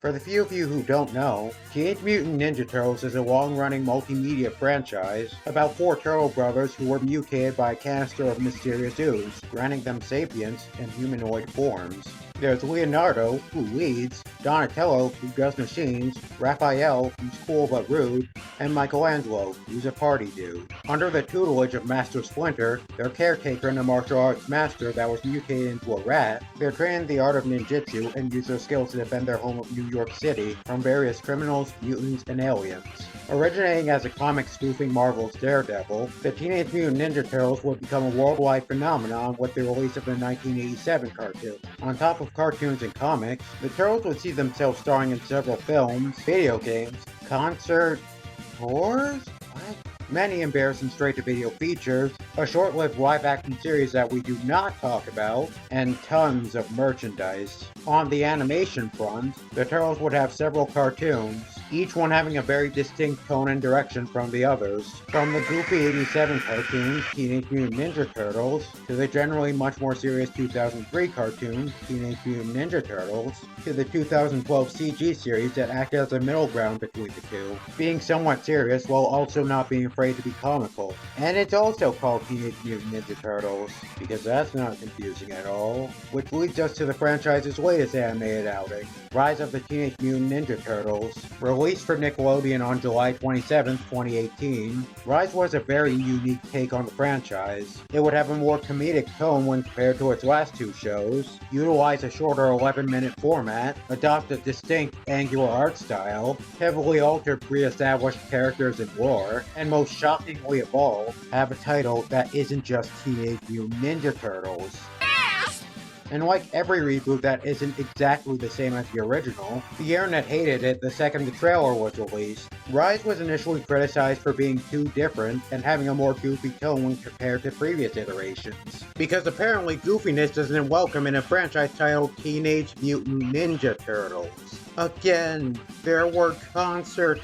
For the few of you who don't know, Teenage Mutant Ninja Turtles is a long-running multimedia franchise about four turtle brothers who were mutated by a canister of mysterious ooze, granting them sapience and humanoid forms. There's Leonardo, who leads, Donatello, who does machines, Raphael, who's cool but rude, and Michelangelo, who's a party dude. Under the tutelage of Master Splinter, their caretaker and a martial arts master that was mutated into a rat, they're trained in the art of ninjutsu and use their skills to defend their home of New York City from various criminals, mutants, and aliens. Originating as a comic spoofing Marvel's Daredevil, the Teenage Mutant Ninja Turtles would become a worldwide phenomenon with the release of the 1987 cartoon. On top of cartoons and comics, the Turtles would see themselves starring in several films, video games, concert tours? What? Many embarrassing straight-to-video features, a short-lived live-action series that we do not talk about, and tons of merchandise. On the animation front, the Turtles would have several cartoons, each one having a very distinct tone and direction from the others. From the goofy 87 cartoon, Teenage Mutant Ninja Turtles, to the generally much more serious 2003 cartoon, Teenage Mutant Ninja Turtles, to the 2012 CG series that acted as a middle ground between the two, being somewhat serious while also not being afraid to be comical. And it's also called Teenage Mutant Ninja Turtles, because that's not confusing at all. Which leads us to the franchise's latest animated outing, Rise of the Teenage Mutant Ninja Turtles. Released for Nickelodeon on July 27, 2018, Rise was a very unique take on the franchise. It would have a more comedic tone when compared to its last two shows, utilize a shorter 11-minute format, adopt a distinct angular art style, heavily altered pre-established characters and lore, and most shockingly of all, have a title that isn't just Teenage Mutant Ninja Turtles. And like every reboot that isn't exactly the same as the original, the internet hated it the second the trailer was released. Rise was initially criticized for being too different and having a more goofy tone when compared to previous iterations, because apparently goofiness isn't welcome in a franchise titled Teenage Mutant Ninja Turtles. Again, there were concert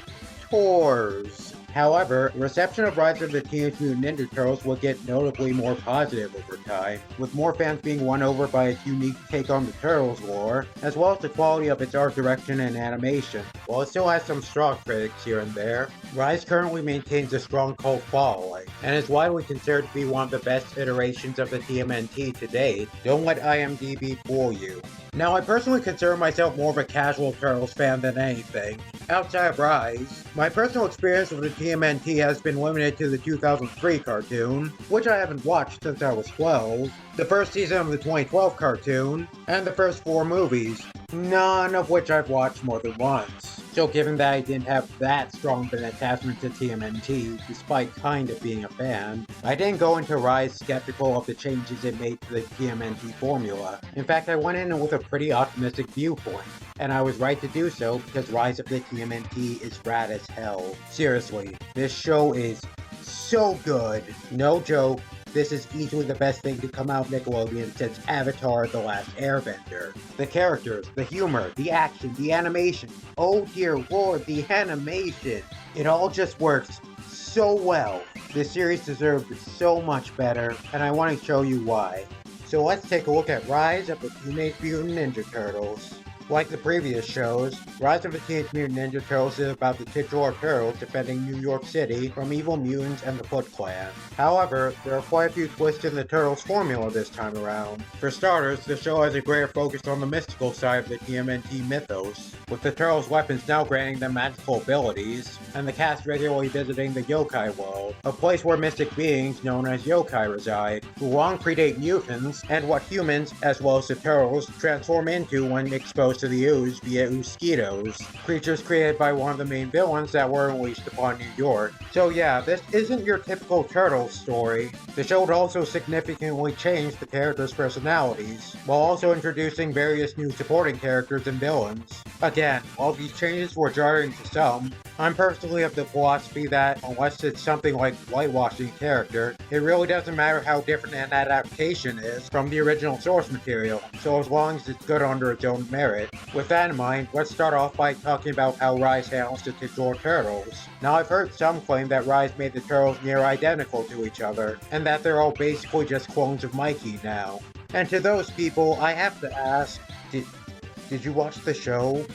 tours. However, reception of Rise of the Teenage Mutant Ninja Turtles would get notably more positive over time, with more fans being won over by its unique take on the Turtles lore, as well as the quality of its art direction and animation. While it still has some strong critics here and there, Rise currently maintains a strong cult following, and is widely considered to be one of the best iterations of the TMNT to date. Don't let IMDb fool you. Now, I personally consider myself more of a casual Turtles fan than anything. Outside of Rise, my personal experience with the TMNT has been limited to the 2003 cartoon, which I haven't watched since I was 12, the first season of the 2012 cartoon, and the first four movies, none of which I've watched more than once. So given that I didn't have that strong of an attachment to TMNT, despite kind of being a fan, I didn't go into Rise skeptical of the changes it made to the TMNT formula. In fact, I went in with a pretty optimistic viewpoint, and I was right to do so because Rise of the TMNT is rad as hell. Seriously, this show is so good. No joke. This is easily the best thing to come out of Nickelodeon since Avatar: The Last Airbender. The characters, the humor, the action, the animation. Oh dear lord, the animation. It all just works so well. This series deserved so much better, and I want to show you why. So let's take a look at Rise of the Teenage Mutant Ninja Turtles. Like the previous shows, Rise of the Teenage Mutant Ninja Turtles is about the titular Turtles defending New York City from evil mutants and the Foot Clan. However, there are quite a few twists in the Turtles' formula this time around. For starters, the show has a greater focus on the mystical side of the TMNT mythos, with the Turtles' weapons now granting them magical abilities, and the cast regularly visiting the yokai world, a place where mystic beings known as yokai reside, who long predate mutants and what humans, as well as the Turtles, transform into when exposed to the ooze via Ooskitos, creatures created by one of the main villains that were unleashed upon New York. So yeah, this isn't your typical Turtles story. The show would also significantly change the characters' personalities, while also introducing various new supporting characters and villains. Again, while these changes were jarring to some, I'm personally of the philosophy that, unless it's something like whitewashing a character, it really doesn't matter how different an adaptation is from the original source material, so as long as it's good under its own merit. With that in mind, let's start off by talking about how Rise handles the titular Turtles. Now, I've heard some claim that Rise made the Turtles near identical to each other, and that they're all basically just clones of Mikey now. And to those people, I have to ask, did you watch the show?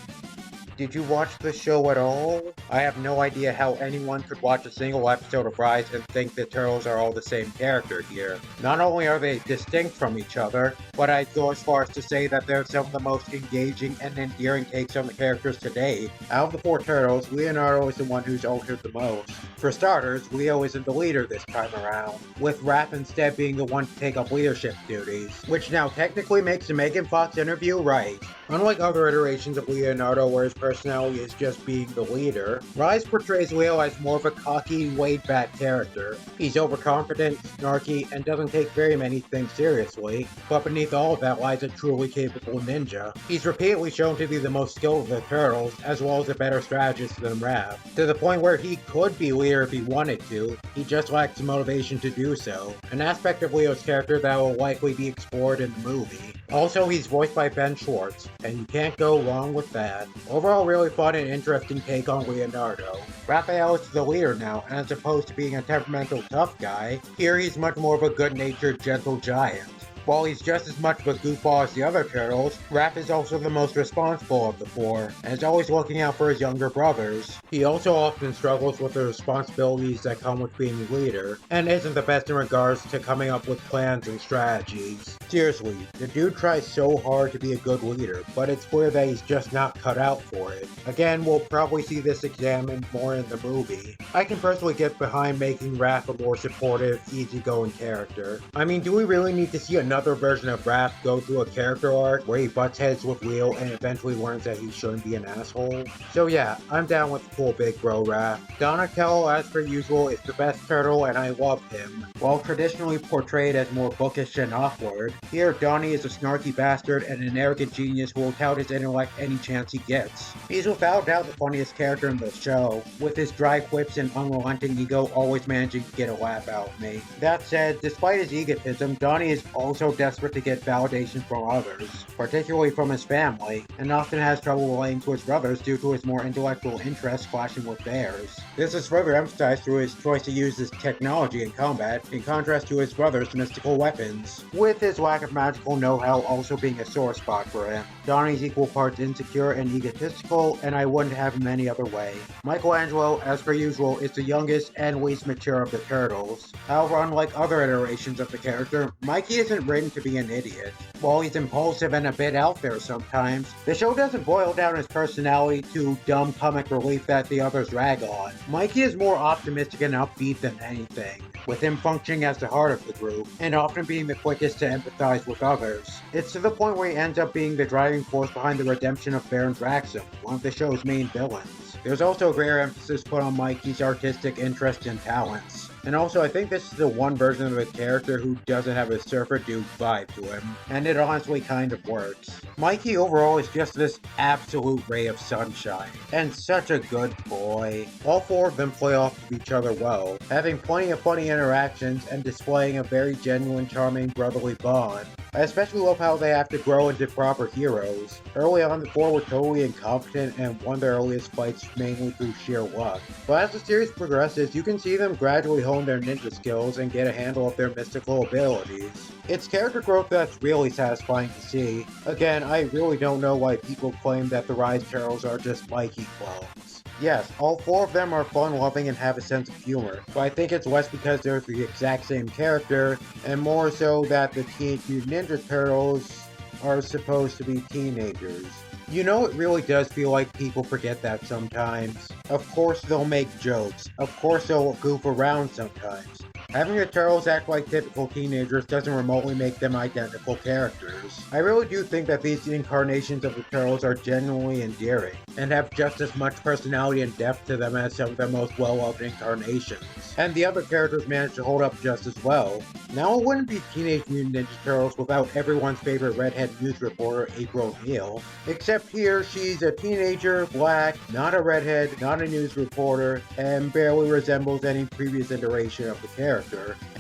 did you watch the show at all? I have no idea how anyone could watch a single episode of Rise and think the Turtles are all the same character here. Not only are they distinct from each other, but I'd go as far as to say that they're some of the most engaging and endearing takes on the characters today. Out of the four Turtles, Leonardo is the one who's altered the most. For starters, Leo isn't the leader this time around, with Raph instead being the one to take up leadership duties, which now technically makes the Megan Fox interview right. Unlike other iterations of Leonardo where his personality is just being the leader, Rise portrays Leo as more of a cocky, laid-back character. He's overconfident, snarky, and doesn't take very many things seriously, but beneath all of that lies a truly capable ninja. He's repeatedly shown to be the most skilled of the Turtles, as well as a better strategist than Raph, to the point where he could be leader if he wanted to, he just lacks the motivation to do so, an aspect of Leo's character that will likely be explored in the movie. Also, he's voiced by Ben Schwartz, and you can't go wrong with that. Overall, really fun and interesting take on Leonardo. Raphael is the leader now, and as opposed to being a temperamental tough guy, here he's much more of a good-natured, gentle giant. While he's just as much of a goofball as the other Turtles, Raph is also the most responsible of the four, and is always looking out for his younger brothers. He also often struggles with the responsibilities that come with being leader, and isn't the best in regards to coming up with plans and strategies. Seriously, the dude tries so hard to be a good leader, but it's clear that he's just not cut out for it. Again, we'll probably see this examined more in the movie. I can personally get behind making Raph a more supportive, easygoing character. I mean, do we really need to see another version of Raph go through a character arc where he butts heads with Leo and eventually learns that he shouldn't be an asshole? So yeah, I'm down with cool big bro Raph. Donatello, as per usual, is the best turtle and I love him. While traditionally portrayed as more bookish and awkward, here Donnie is a snarky bastard and an arrogant genius who will tout his intellect any chance he gets. He's without doubt the funniest character in the show, with his dry quips and unrelenting ego always managing to get a laugh out of me. That said, despite his egotism, Donnie is also desperate to get validation from others, particularly from his family, and often has trouble relating to his brothers due to his more intellectual interests clashing with theirs. This is further emphasized through his choice to use his technology in combat, in contrast to his brother's mystical weapons, with his lack of magical know-how also being a sore spot for him. Donnie's equal parts insecure and egotistical, and I wouldn't have him any other way. Michelangelo, as per usual, is the youngest and least mature of the Turtles. However, unlike other iterations of the character, Mikey isn't written to be an idiot. While he's impulsive and a bit out there sometimes, the show doesn't boil down his personality to dumb comic relief that the others rag on. Mikey is more optimistic and upbeat than anything, with him functioning as the heart of the group, and often being the quickest to empathize with others. It's to the point where he ends up being the driving force behind the redemption of Baron Draxum, one of the show's main villains. There's also a greater emphasis put on Mikey's artistic interests and talents. And also, I think this is the one version of the character who doesn't have a surfer dude vibe to him, and it honestly kind of works. Mikey overall is just this absolute ray of sunshine, and such a good boy. All four of them play off of each other well, having plenty of funny interactions and displaying a very genuine, charming brotherly bond. I especially love how they have to grow into proper heroes. Early on, the four were totally incompetent and won their earliest fights mainly through sheer luck. But as the series progresses, you can see them gradually hone their ninja skills and get a handle of their mystical abilities. It's character growth that's really satisfying to see. Again, I really don't know why people claim that the Rise Turtles are just Mikey clones. Yes, all four of them are fun-loving and have a sense of humor, but I think it's less because they're the exact same character, and more so that the Teenage Mutant Ninja Turtles are supposed to be teenagers. You know, it really does feel like people forget that sometimes. Of course they'll make jokes, of course they'll goof around sometimes. Having the Turtles act like typical teenagers doesn't remotely make them identical characters. I really do think that these incarnations of the Turtles are genuinely endearing, and have just as much personality and depth to them as some of their most well-loved incarnations. And the other characters manage to hold up just as well. Now it wouldn't be Teenage Mutant Ninja Turtles without everyone's favorite redhead news reporter, April O'Neil. Except here, she's a teenager, black, not a redhead, not a news reporter, and barely resembles any previous iteration of the character.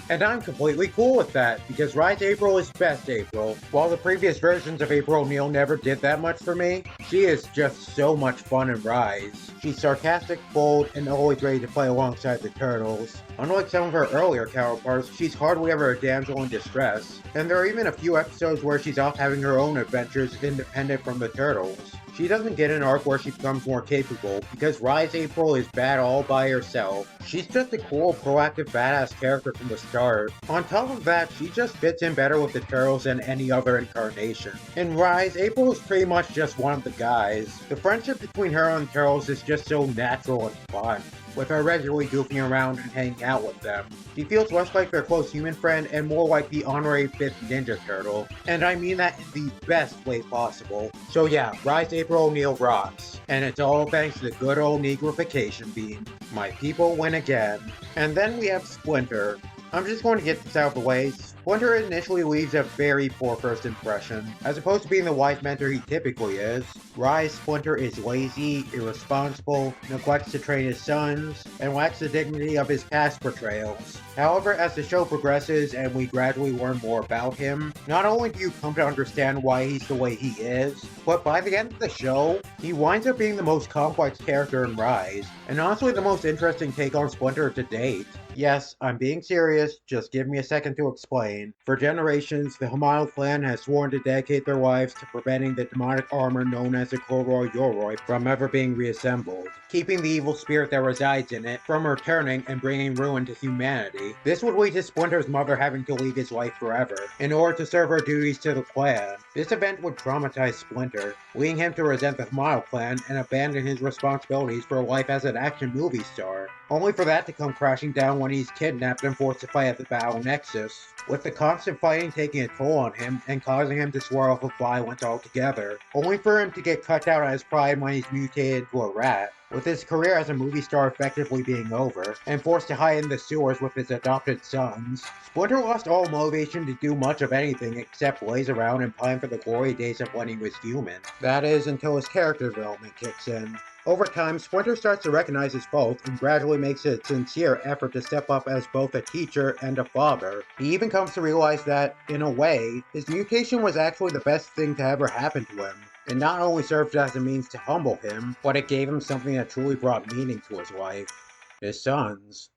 And I'm completely cool with that, because Rise April is best April. While the previous versions of April O'Neil never did that much for me, she is just so much fun in Rise. She's sarcastic, bold, and always ready to play alongside the Turtles. Unlike some of her earlier counterparts, she's hardly ever a damsel in distress, and there are even a few episodes where she's off having her own adventures independent from the Turtles. She doesn't get an arc where she becomes more capable, because Rise April is bad all by herself. She's just a cool, proactive, badass character from the start. On top of that, she just fits in better with the Turtles than any other incarnation. In Rise, April is pretty much just one of the guys. The friendship between her and the Turtles is just so natural and fun, with her regularly goofing around and hanging out with them. She feels less like their close human friend and more like the honorary 5th Ninja Turtle, and I mean that in the best way possible. So yeah, Rise April O'Neil rocks, and it's all thanks to the good old negrification beam. My people win again. And then we have Splinter. I'm just going to get this out of the way. Splinter initially leaves a very poor first impression. As opposed to being the wise mentor he typically is, Rise Splinter is lazy, irresponsible, neglects to train his sons, and lacks the dignity of his past portrayals. However, as the show progresses and we gradually learn more about him, not only do you come to understand why he's the way he is, but by the end of the show, he winds up being the most complex character in Rise, and honestly the most interesting take on Splinter to date. Yes, I'm being serious, just give me a second to explain. For generations, the Hamilton clan has sworn to dedicate their lives to preventing the demonic armor known as the Koroi Yoroi from ever being reassembled, keeping the evil spirit that resides in it from returning and bringing ruin to humanity. This would lead to Splinter's mother having to leave his life forever, in order to serve her duties to the clan. This event would traumatize Splinter, leading him to resent the Hamilton clan and abandon his responsibilities for life as an action movie star, only for that to come crashing down when he's kidnapped and forced to fight at the Battle Nexus, with the constant fighting taking a toll on him and causing him to swear off of violence altogether, only for him to get cut out at his pride when he's mutated into a rat, with his career as a movie star effectively being over, and forced to hide in the sewers with his adopted sons. Splinter lost all motivation to do much of anything except laze around and pine for the glory days of when he was human. That is, until his character development kicks in. Over time, Splinter starts to recognize his faults and gradually makes a sincere effort to step up as both a teacher and a father. He even comes to realize that, in a way, his mutation was actually the best thing to ever happen to him. It not only served as a means to humble him, but it gave him something that truly brought meaning to his life. His sons.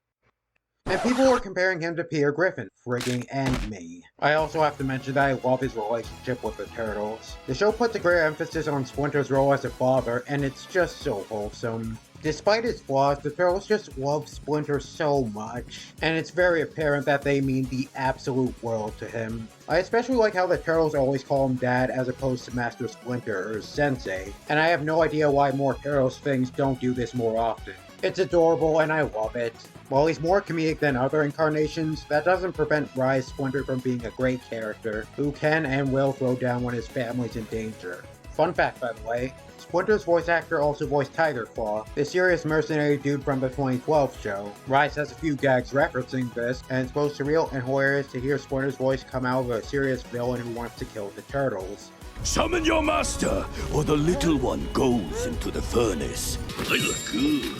And people were comparing him to Peter Griffin, frigging and me. I also have to mention that I love his relationship with the Turtles. The show puts a great emphasis on Splinter's role as a father, and it's just so wholesome. Despite his flaws, the Turtles just love Splinter so much, and it's very apparent that they mean the absolute world to him. I especially like how the Turtles always call him Dad as opposed to Master Splinter or Sensei, and I have no idea why more Turtles things don't do this more often. It's adorable and I love it. While he's more comedic than other incarnations, that doesn't prevent Rise Splinter from being a great character, who can and will throw down when his family's in danger. Fun fact, by the way, Splinter's voice actor also voiced Tiger Claw, the serious mercenary dude from the 2012 show. Rise has a few gags referencing this, and it's both surreal and hilarious to hear Splinter's voice come out of a serious villain who wants to kill the Turtles. Summon your master, or the little one goes into the furnace. I look good.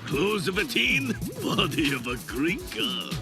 Clothes of a teen, body of a Greeker.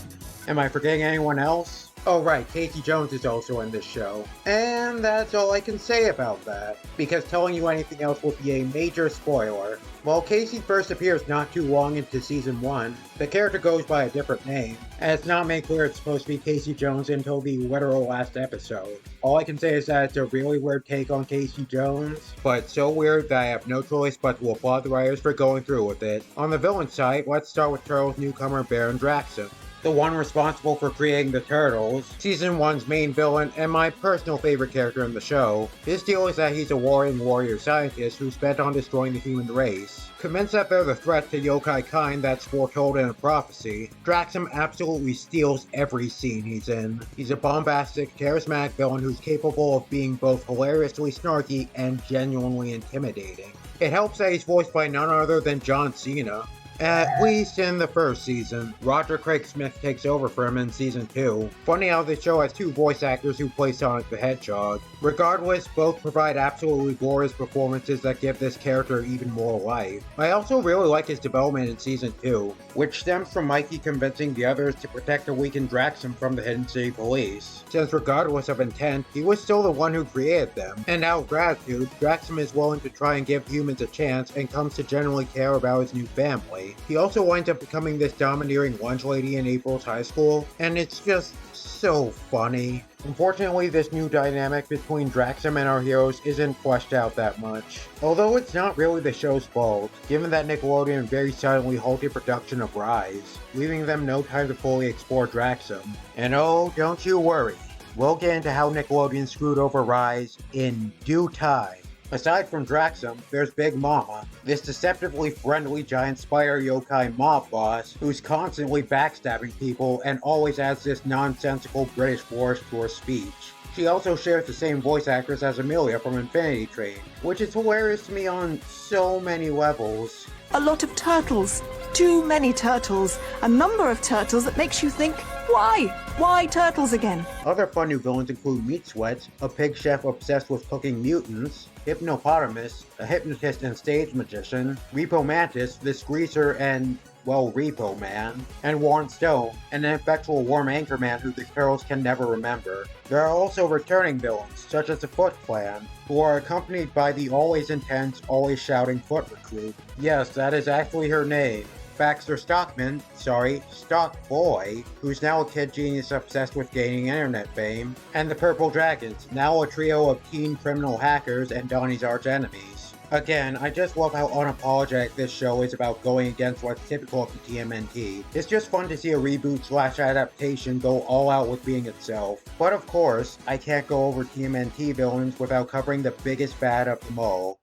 Am I forgetting anyone else? Oh right, Casey Jones is also in this show. And that's all I can say about that, because telling you anything else will be a major spoiler. While Casey first appears not too long into Season 1, the character goes by a different name, and it's not made clear it's supposed to be Casey Jones until the literal last episode. All I can say is that it's a really weird take on Casey Jones, but it's so weird that I have no choice but to applaud the writers for going through with it. On the villain side, let's start with Turtles newcomer Baron Draxum, the one responsible for creating the Turtles, Season 1's main villain and my personal favorite character in the show. His deal is that he's a warrior scientist who's bent on destroying the human race. Convinced that they're the threat to yokai kind that's foretold in a prophecy, Draxum absolutely steals every scene he's in. He's a bombastic, charismatic villain who's capable of being both hilariously snarky and genuinely intimidating. It helps that he's voiced by none other than John Cena. At least in the first season. Roger Craig Smith takes over for him in Season 2. Funny how the show has two voice actors who play Sonic the Hedgehog. Regardless, both provide absolutely glorious performances that give this character even more life. I also really like his development in Season 2, which stems from Mikey convincing the others to protect the weakened Draxum from the Hidden City Police, since regardless of intent, he was still the one who created them. And out of gratitude, Draxum is willing to try and give humans a chance and comes to genuinely care about his new family. family. He also winds up becoming this domineering lunch lady in April's high school, and it's just so funny. Unfortunately, this new dynamic between Draxum and our heroes isn't fleshed out that much. Although it's not really the show's fault, given that Nickelodeon very silently halted production of Rise, leaving them no time to fully explore Draxum. And oh, don't you worry, we'll get into how Nickelodeon screwed over Rise in due time. Aside from Draxum, there's Big Mama, this deceptively friendly giant spider yokai mob boss who's constantly backstabbing people and always adds this nonsensical British flourish to her speech. She also shares the same voice actress as Amelia from Infinity Train, which is hilarious to me on so many levels. A lot of turtles. Too many turtles. A number of turtles that makes you think, why? Why turtles again? Other fun new villains include Meat Sweats, a pig chef obsessed with cooking mutants, Hypnopotamus, a hypnotist and stage magician, Repo Mantis, this greaser and, well, Repo Man, and Warren Stone, an ineffectual worm anchorman who the Turtles can never remember. There are also returning villains, such as the Foot Clan, who are accompanied by the always intense, always shouting Foot Recruit. Yes, that is actually her name. Baxter Stockman, Stock Boy, who's now a kid genius obsessed with gaining internet fame, and the Purple Dragons, now a trio of teen criminal hackers and Donnie's arch enemies. Again, I just love how unapologetic this show is about going against what's typical of the TMNT. It's just fun to see a reboot/adaptation go all out with being itself. But of course, I can't go over TMNT villains without covering the biggest bad of them all,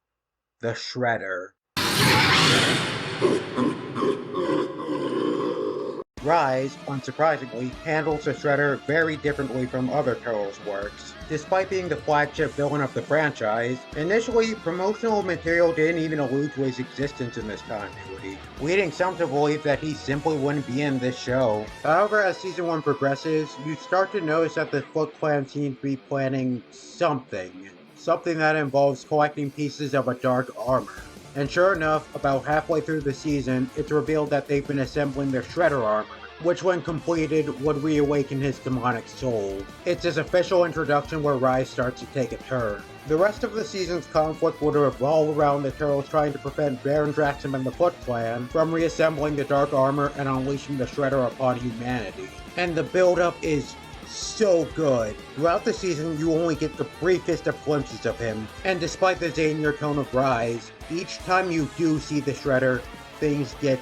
the Shredder. Rise, unsurprisingly, handles the Shredder very differently from other Turtles works. Despite being the flagship villain of the franchise, initially, promotional material didn't even allude to his existence in this continuity, leading some to believe that he simply wouldn't be in this show. However, as Season 1 progresses, you start to notice that the Foot Clan seems to be planning something that involves collecting pieces of a dark armor. And sure enough, about halfway through the season, it's revealed that they've been assembling their Shredder armor, which when completed would reawaken his demonic soul. It's his official introduction where Rise starts to take a turn. The rest of the season's conflict would revolve around the Turtles trying to prevent Baron Draxum and the Foot Clan from reassembling the dark armor and unleashing the Shredder upon humanity. And the build-up is so good. Throughout the season, you only get the briefest of glimpses of him, and despite the zanier tone of Rise, each time you do see the Shredder, things get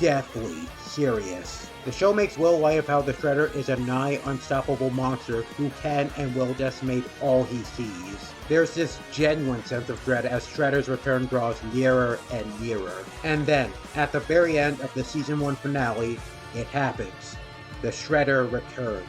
deathly serious. The show makes Will light of how the Shredder is a nigh unstoppable monster who can and will decimate all he sees. There's this genuine sense of dread as Shredder's return draws nearer and nearer. And then, at the very end of the Season 1 finale, it happens. The Shredder returns.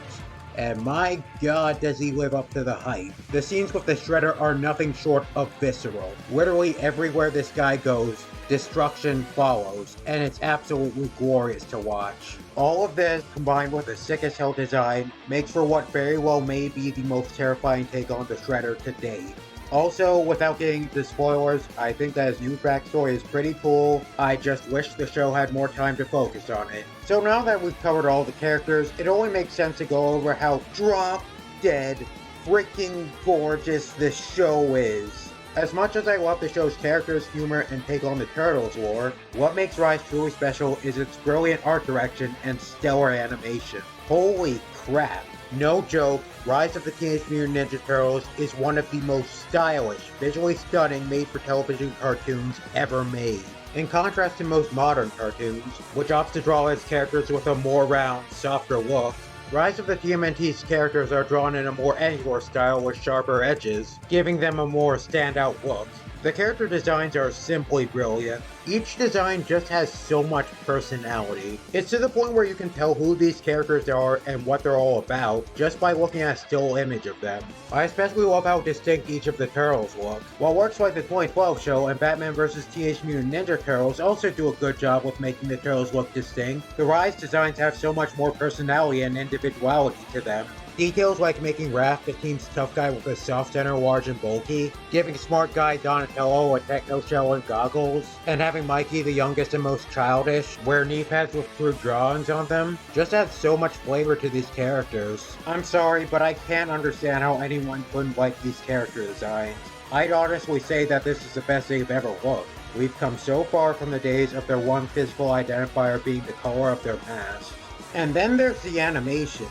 And my god does he live up to the hype. The scenes with the Shredder are nothing short of visceral. Literally everywhere this guy goes, destruction follows, and it's absolutely glorious to watch. All of this, combined with a sick as hell design, makes for what very well may be the most terrifying take on the Shredder to date. Also, without getting into spoilers, I think that his new backstory is pretty cool. I just wish the show had more time to focus on it. So now that we've covered all the characters, it only makes sense to go over how drop-dead freaking gorgeous this show is. As much as I love the show's characters, humor, and take on the Turtles lore, what makes Rise truly special is its brilliant art direction and stellar animation. Holy crap. No joke, Rise of the Teenage Mutant Ninja Turtles is one of the most stylish, visually stunning made-for-television cartoons ever made. In contrast to most modern cartoons, which opts to draw its characters with a more round, softer look, Rise of the TMNT's characters are drawn in a more angular style with sharper edges, giving them a more standout look. The character designs are simply brilliant. Each design just has so much personality. It's to the point where you can tell who these characters are and what they're all about just by looking at a still image of them. I especially love how distinct each of the Turtles look. While works like the 2012 show and Batman vs. Teenage Mutant Ninja Turtles also do a good job with making the Turtles look distinct, the Rise designs have so much more personality and individuality to them. Details like making Raph the team's tough guy with a soft center large and bulky, giving smart guy Donatello a techno shell and goggles, and having Mikey the youngest and most childish wear knee pads with crude drawings on them, just adds so much flavor to these characters. I'm sorry, but I can't understand how anyone couldn't like these character designs. I'd honestly say that this is the best they've ever looked. We've come so far from the days of their one physical identifier being the color of their masks. And then there's the animation.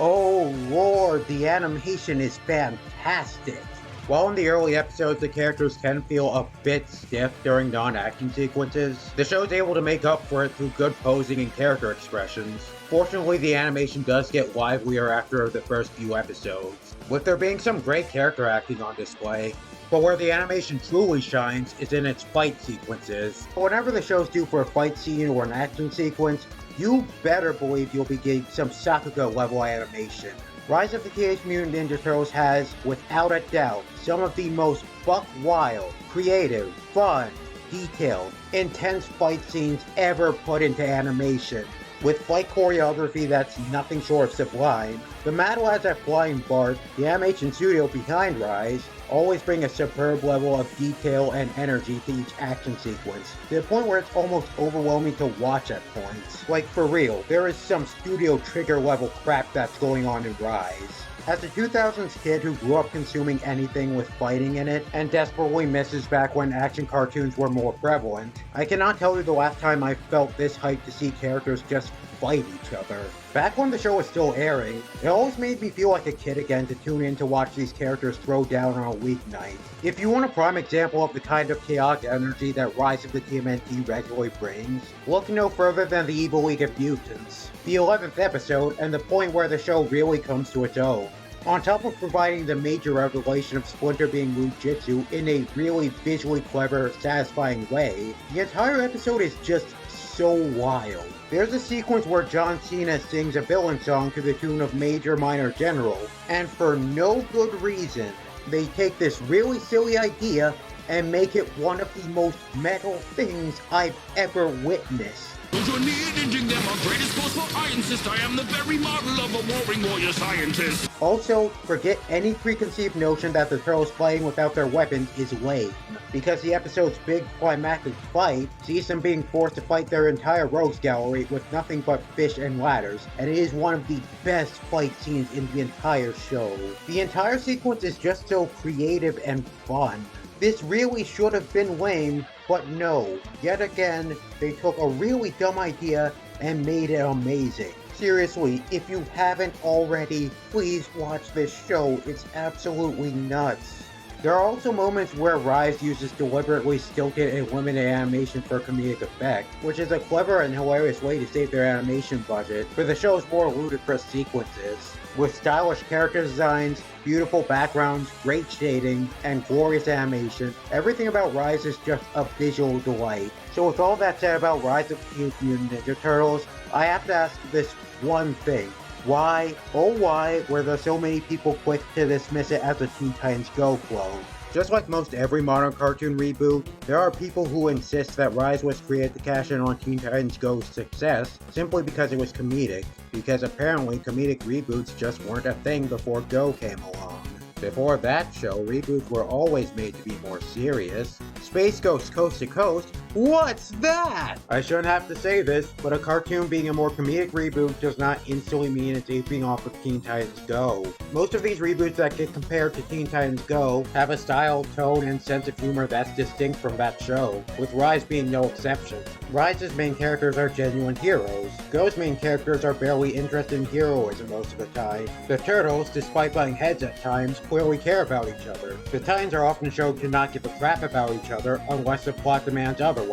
Oh lord, the animation is fantastic! While in the early episodes the characters can feel a bit stiff during non-action sequences, the show's able to make up for it through good posing and character expressions. Fortunately, the animation does get livelier after the first few episodes, with there being some great character acting on display. But where the animation truly shines is in its fight sequences. Whenever the show's due for a fight scene or an action sequence, you better believe you'll be getting some Sakuga level animation. Rise of the Teenage Mutant Ninja Turtles has, without a doubt, some of the most buck-wild, creative, fun, detailed, intense fight scenes ever put into animation. With fight choreography that's nothing short of sublime, the Mad Lads at Flying Bart, the animation studio behind Rise, always bring a superb level of detail and energy to each action sequence, to the point where it's almost overwhelming to watch at points. Like for real, there is some studio trigger level crap that's going on in Rise. As a 2000s kid who grew up consuming anything with fighting in it, and desperately misses back when action cartoons were more prevalent, I cannot tell you the last time I felt this hyped to see characters just fight each other. Back when the show was still airing, it always made me feel like a kid again to tune in to watch these characters throw down on a weeknight. If you want a prime example of the kind of chaotic energy that Rise of the TMNT regularly brings, look no further than the Evil League of Mutants, the 11th episode and the point where the show really comes to its own. On top of providing the major revelation of Splinter being Mujitsu in a really visually clever, satisfying way, the entire episode is just so wild. There's a sequence where John Cena sings a villain song to the tune of Major Minor General, and for no good reason, they take this really silly idea and make it one of the most metal things I've ever witnessed. Your need ending them our greatest cause, for I insist I am the very model of a warring warrior scientist. Also, forget any preconceived notion that the Turtles fighting without their weapons is lame, because the episode's big climactic fight sees them being forced to fight their entire rogues gallery with nothing but fish and ladders, and it is one of the best fight scenes in the entire show. The entire sequence is just so creative and fun. This really should have been lame, but no, yet again, they took a really dumb idea and made it amazing. Seriously, if you haven't already, please watch this show, it's absolutely nuts. There are also moments where Rise uses deliberately stilted and limited animation for comedic effect, which is a clever and hilarious way to save their animation budget for the show's more ludicrous sequences. With stylish character designs, beautiful backgrounds, great shading, and glorious animation, everything about Rise is just a visual delight. So with all that said about Rise of the Teenage Mutant Ninja Turtles, I have to ask this one thing. Why, oh why, were there so many people quick to dismiss it as a Teen Titans Go clone? Just like most every modern cartoon reboot, there are people who insist that Rise was created to cash in on Teen Titans Go's success simply because it was comedic, because apparently comedic reboots just weren't a thing before Go came along. Before that show, reboots were always made to be more serious. Space Ghost Coast to Coast? What's that? I shouldn't have to say this, but a cartoon being a more comedic reboot does not instantly mean it's aping off of Teen Titans Go. Most of these reboots that get compared to Teen Titans Go have a style, tone, and sense of humor that's distinct from that show, with Rise being no exception. Rise's main characters are genuine heroes. Go's main characters are barely interested in heroism most of the time. The Turtles, despite butting heads at times, clearly care about each other. The Titans are often shown to not give a crap about each other unless the plot demands otherwise.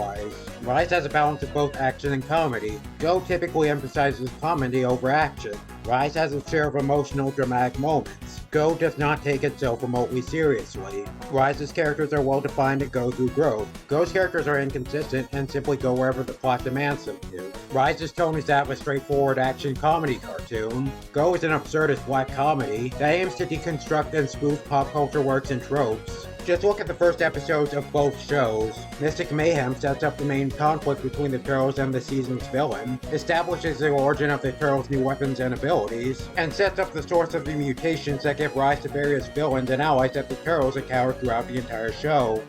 Rise has a balance of both action and comedy. Go typically emphasizes comedy over action. Rise has its share of emotional, dramatic moments. Go does not take itself remotely seriously. Rise's characters are well defined and go through growth. Go's characters are inconsistent and simply go wherever the plot demands them to. Rise's tone is that of a straightforward action comedy cartoon. Go is an absurdist black comedy that aims to deconstruct and spoof pop culture works and tropes. Just look at the first episodes of both shows. Mystic Mayhem sets up the main conflict between the Turtles and the season's villain, establishes the origin of the Turtles' new weapons and abilities, and sets up the source of the mutations that give rise to various villains and allies that the Turtles encounter throughout the entire show.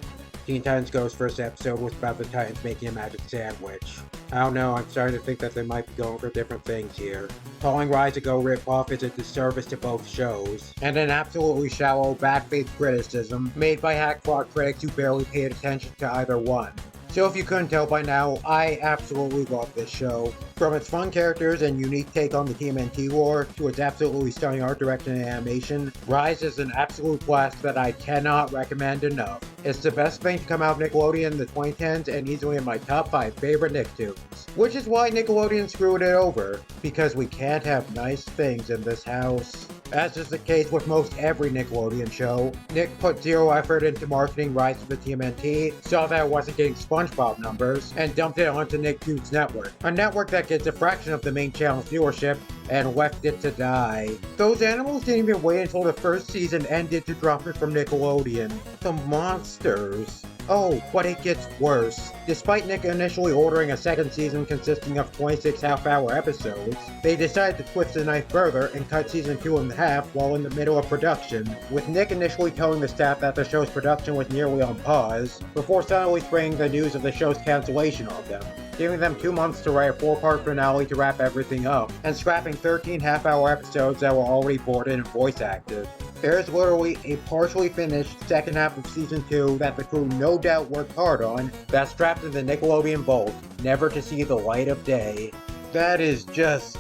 Teen Titans Go's first episode was about the Titans making a magic sandwich. I don't know, I'm starting to think that they might be going for different things here. Calling Rise of Go ripoff is a disservice to both shows, and an absolutely shallow, bad-faith criticism made by hackbot critics who barely paid attention to either one. So if you couldn't tell by now, I absolutely love this show. From its fun characters and unique take on the TMNT lore, to its absolutely stunning art direction and animation, Rise is an absolute blast that I cannot recommend enough. It's the best thing to come out of Nickelodeon in the 2010s and easily in my top 5 favorite Nicktoons. Which is why Nickelodeon screwed it over, because we can't have nice things in this house. As is the case with most every Nickelodeon show, Nick put zero effort into marketing Rise of the TMNT, saw that it wasn't getting SpongeBob numbers, and dumped it onto Nicktoons Network, a network that gets a fraction of the main channel's viewership, and left it to die. Those animals didn't even wait until the first season ended to drop it from Nickelodeon. The monsters. Oh, but it gets worse. Despite Nick initially ordering a second season consisting of 26 half-hour episodes, they decided to twist the knife further and cut season 2 in half while in the middle of production, with Nick initially telling the staff that the show's production was nearly on pause, before suddenly spreading the news of the show's cancellation on them, giving them 2 months to write a 4-part finale to wrap everything up, and scrapping 13 half-hour episodes that were already boarded and voice acted. There is literally a partially finished second half of season 2 that the crew no doubt worked hard on, that's strapped in the Nickelodeon vault, never to see the light of day. That is just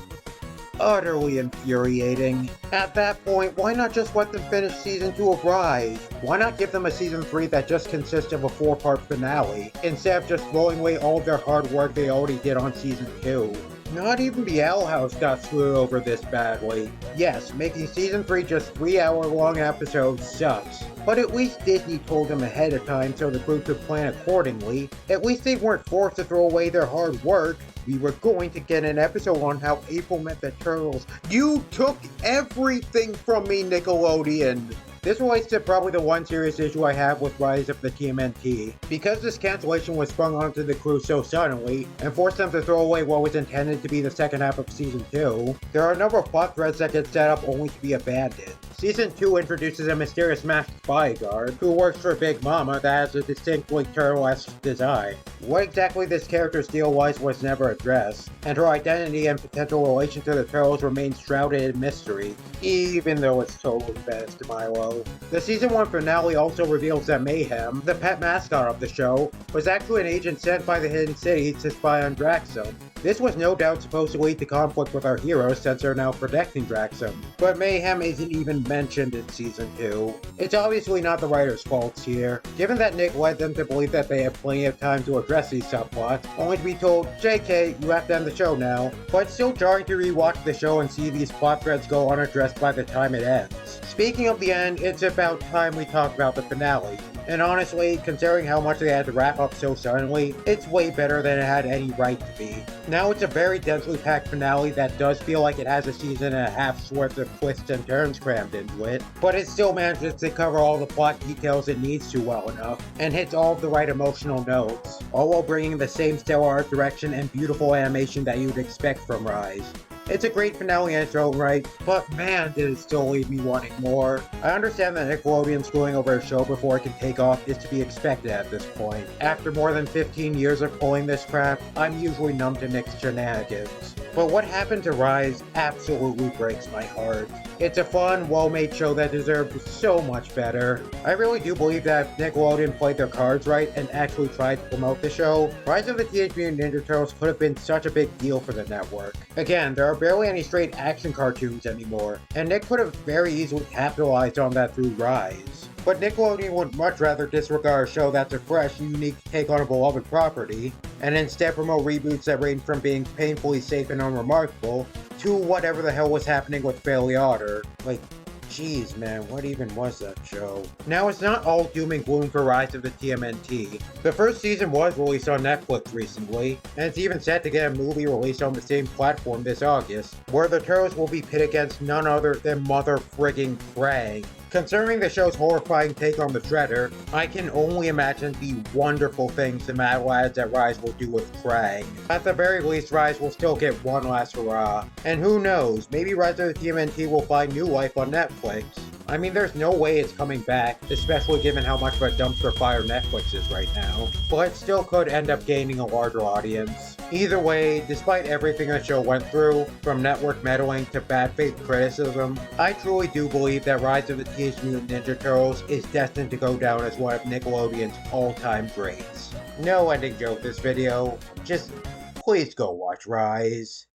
utterly infuriating. At that point, why not just let them finish season 2 of Rise? Why not give them a season 3 that just consists of a 4-part finale, instead of just throwing away all of their hard work they already did on season 2? Not even the Owl House got screwed over this badly. Yes, making season 3 just 3-hour-long episodes sucks, but at least Disney told them ahead of time so the crew could plan accordingly. At least they weren't forced to throw away their hard work. We were going to get an episode on how April met the Turtles. You took everything from me, Nickelodeon! This relates to probably the one serious issue I have with Rise of the TMNT. Because this cancellation was sprung onto the crew so suddenly, and forced them to throw away what was intended to be the second half of Season 2, there are a number of plot threads that get set up only to be abandoned. Season 2 introduces a mysterious masked bodyguard who works for Big Mama that has a distinctly turtle-esque design. What exactly this character's deal was never addressed, and her identity and potential relation to the Turtles remains shrouded in mystery, even though it's totally best to Milo. The Season 1 finale also reveals that Mayhem, the pet mascot of the show, was actually an agent sent by the Hidden City to spy on Draxum. This was no doubt supposed to lead to conflict with our heroes since they're now protecting Draxum, but Mayhem isn't even mentioned in Season 2. It's obviously not the writer's faults here, given that Nick led them to believe that they have plenty of time to address these subplots, only to be told, JK, you have to end the show now. But it's still jarring to rewatch the show and see these plot threads go unaddressed by the time it ends. Speaking of the end, it's about time we talk about the finale. And honestly, considering how much they had to wrap up so suddenly, it's way better than it had any right to be. Now it's a very densely packed finale that does feel like it has a season and a half's worth of twists and turns crammed into it, but it still manages to cover all the plot details it needs to well enough, and hits all of the right emotional notes, all while bringing the same stellar art direction and beautiful animation that you'd expect from Rise. It's a great finale in its own right, but man, did it still leave me wanting more. I understand that Nickelodeon screwing over a show before it can take off is to be expected at this point. After more than 15 years of pulling this crap, I'm usually numb to Nick's shenanigans. But what happened to Rise absolutely breaks my heart. It's a fun, well-made show that deserves so much better. I really do believe that if Nickelodeon played their cards right and actually tried to promote the show, Rise of the Teenage Mutant Ninja Turtles could have been such a big deal for the network. Again, there are barely any straight action cartoons anymore, and Nick could have very easily capitalized on that through Rise. But Nickelodeon would much rather disregard a show that's a fresh and unique take on a beloved property, and instead promote reboots that range from being painfully safe and unremarkable to whatever the hell was happening with Fairly Otter. Like, jeez man, what even was that show? Now, it's not all doom and gloom for Rise of the TMNT. The first season was released on Netflix recently, and it's even set to get a movie released on the same platform this August, where the Turtles will be pit against none other than Mother Friggin' Krang. Concerning the show's horrifying take on the Shredder, I can only imagine the wonderful things the Mad Lads at Rise will do with Krang. At the very least, Rise will still get one last hurrah. And who knows, maybe Rise of the TMNT will find new life on Netflix. I mean, there's no way it's coming back, especially given how much of a dumpster fire Netflix is right now, but it still could end up gaining a larger audience. Either way, despite everything the show went through, from network meddling to bad faith criticism, I truly do believe that Rise of the Teenage Mutant Ninja Turtles is destined to go down as one of Nickelodeon's all-time greats. No ending joke this video, just please go watch Rise.